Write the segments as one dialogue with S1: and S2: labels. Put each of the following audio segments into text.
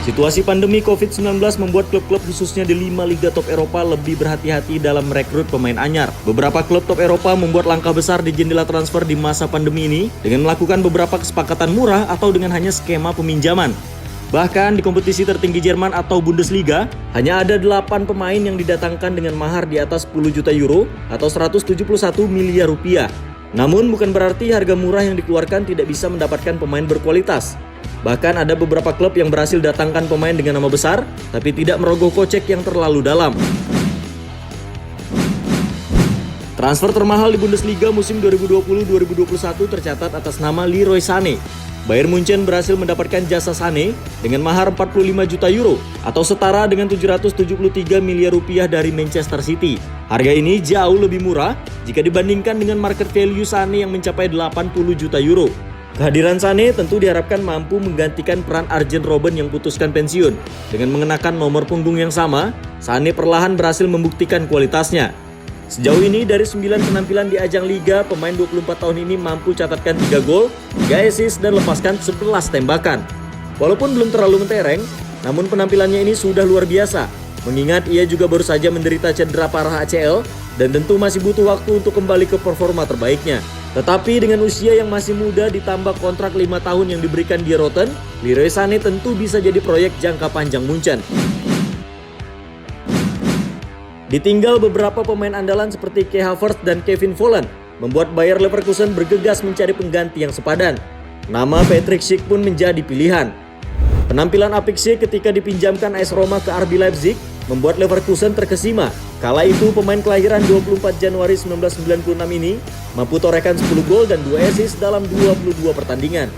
S1: Situasi pandemi COVID-19 membuat klub-klub khususnya di 5 liga top Eropa lebih berhati-hati dalam merekrut pemain anyar. Beberapa klub top Eropa membuat langkah besar di jendela transfer di masa pandemi ini dengan melakukan beberapa kesepakatan murah atau dengan hanya skema peminjaman. Bahkan di kompetisi tertinggi Jerman atau Bundesliga, hanya ada 8 pemain yang didatangkan dengan mahar di atas 10 juta euro atau 171 miliar rupiah. Namun bukan berarti harga murah yang dikeluarkan tidak bisa mendapatkan pemain berkualitas. Bahkan ada beberapa klub yang berhasil datangkan pemain dengan nama besar, tapi tidak merogoh kocek yang terlalu dalam. Transfer termahal di Bundesliga musim 2020-2021 tercatat atas nama Leroy Sané. Bayern Munchen berhasil mendapatkan jasa Sané dengan mahar 45 juta euro atau setara dengan 773 miliar rupiah dari Manchester City. Harga ini jauh lebih murah jika dibandingkan dengan market value Sané yang mencapai 80 juta euro. Kehadiran Sané tentu diharapkan mampu menggantikan peran Arjen Robben yang putuskan pensiun. Dengan mengenakan nomor punggung yang sama, Sané perlahan berhasil membuktikan kualitasnya. Sejauh ini dari 9 penampilan di ajang Liga, pemain 24 tahun ini mampu catatkan 3 gol, 3 assist dan lepaskan 11 tembakan. Walaupun belum terlalu mentereng, namun penampilannya ini sudah luar biasa. Mengingat ia juga baru saja menderita cedera parah ACL dan tentu masih butuh waktu untuk kembali ke performa terbaiknya. Tetapi dengan usia yang masih muda ditambah kontrak 5 tahun yang diberikan di Rotten, Leroy Sané tentu bisa jadi proyek jangka panjang Munchen. Ditinggal beberapa pemain andalan seperti Kai Havertz dan Kevin Volland, membuat Bayer Leverkusen bergegas mencari pengganti yang sepadan. Nama Patrick Schick pun menjadi pilihan. Penampilan apik Schick ketika dipinjamkan AS Roma ke RB Leipzig membuat Leverkusen terkesima. Kala itu pemain kelahiran 24 Januari 1996 ini mampu torehkan 10 gol dan 2 assist dalam 22 pertandingan.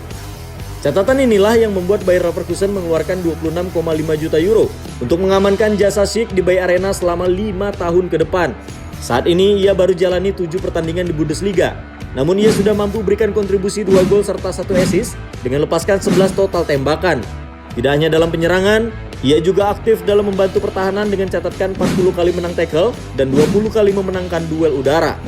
S1: Catatan inilah yang membuat Bayer Leverkusen mengeluarkan 26,5 juta euro untuk mengamankan jasa Schick di Bay Arena selama 5 tahun ke depan. Saat ini ia baru jalani 7 pertandingan di Bundesliga. Namun ia sudah mampu berikan kontribusi 2 gol serta 1 assist dengan lepaskan 11 total tembakan. Tidak hanya dalam penyerangan, ia juga aktif dalam membantu pertahanan dengan catatkan 40 kali menang tackle dan 20 kali memenangkan duel udara.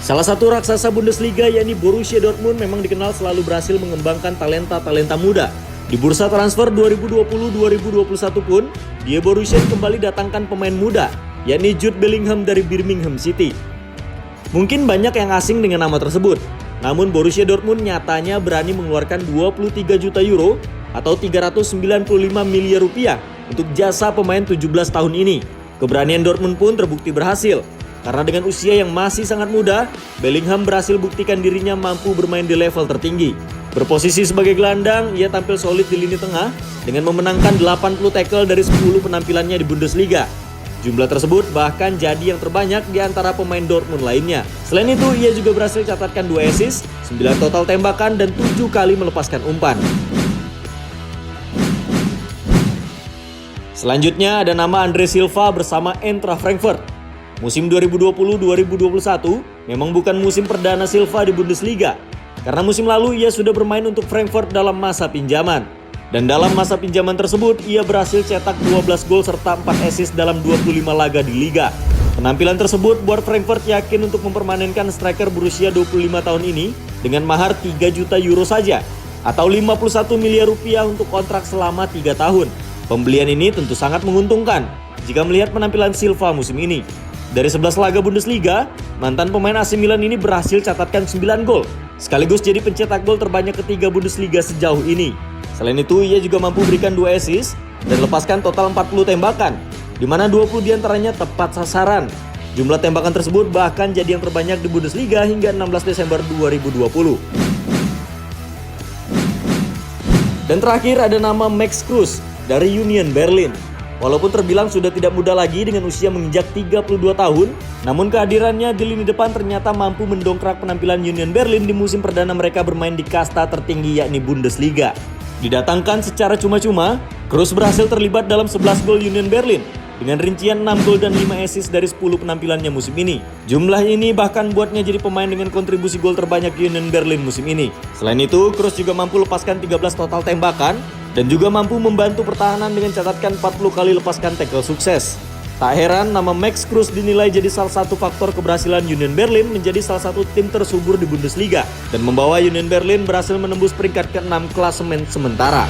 S1: Salah satu raksasa Bundesliga yakni Borussia Dortmund memang dikenal selalu berhasil mengembangkan talenta-talenta muda. Di bursa transfer 2020-2021 pun, dia Borussia kembali datangkan pemain muda, yakni Jude Bellingham dari Birmingham City. Mungkin banyak yang asing dengan nama tersebut, namun Borussia Dortmund nyatanya berani mengeluarkan 23 juta euro atau 395 miliar rupiah untuk jasa pemain 17 tahun ini. Keberanian Dortmund pun terbukti berhasil. Karena dengan usia yang masih sangat muda, Bellingham berhasil buktikan dirinya mampu bermain di level tertinggi. Berposisi sebagai gelandang, ia tampil solid di lini tengah dengan memenangkan 80 tackle dari 10 penampilannya di Bundesliga. Jumlah tersebut bahkan jadi yang terbanyak di antara pemain Dortmund lainnya. Selain itu, ia juga berhasil catatkan 2 assist, 9 total tembakan, dan 7 kali melepaskan umpan. Selanjutnya ada nama Andre Silva bersama Eintracht Frankfurt. Musim 2020-2021 memang bukan musim perdana Silva di Bundesliga, karena musim lalu ia sudah bermain untuk Frankfurt dalam masa pinjaman. Dan dalam masa pinjaman tersebut, ia berhasil cetak 12 gol serta 4 assist dalam 25 laga di Liga. Penampilan tersebut buat Frankfurt yakin untuk mempermanenkan striker berusia 25 tahun ini dengan mahar 3 juta euro saja, atau 51 miliar rupiah untuk kontrak selama 3 tahun. Pembelian ini tentu sangat menguntungkan jika melihat penampilan Silva musim ini. Dari 11 laga Bundesliga, mantan pemain AC Milan ini berhasil catatkan 9 gol, sekaligus jadi pencetak gol terbanyak ketiga Bundesliga sejauh ini. Selain itu, ia juga mampu berikan 2 assist dan lepaskan total 40 tembakan, di mana 20 diantaranya tepat sasaran. Jumlah tembakan tersebut bahkan jadi yang terbanyak di Bundesliga hingga 16 Desember 2020. Dan terakhir ada nama Max Kruse dari Union Berlin. Walaupun terbilang sudah tidak muda lagi dengan usia menginjak 32 tahun, namun kehadirannya di lini depan ternyata mampu mendongkrak penampilan Union Berlin di musim perdana mereka bermain di kasta tertinggi yakni Bundesliga. Didatangkan secara cuma-cuma, Kruse berhasil terlibat dalam 11 gol Union Berlin dengan rincian 6 gol dan 5 assist dari 10 penampilannya musim ini. Jumlah ini bahkan buatnya jadi pemain dengan kontribusi gol terbanyak Union Berlin musim ini. Selain itu, Kruse juga mampu lepaskan 13 total tembakan dan juga mampu membantu pertahanan dengan catatkan 40 kali lepaskan tackle sukses. Tak heran, nama Max Kruse dinilai jadi salah satu faktor keberhasilan Union Berlin menjadi salah satu tim tersubur di Bundesliga dan membawa Union Berlin berhasil menembus peringkat ke-6 klasemen sementara.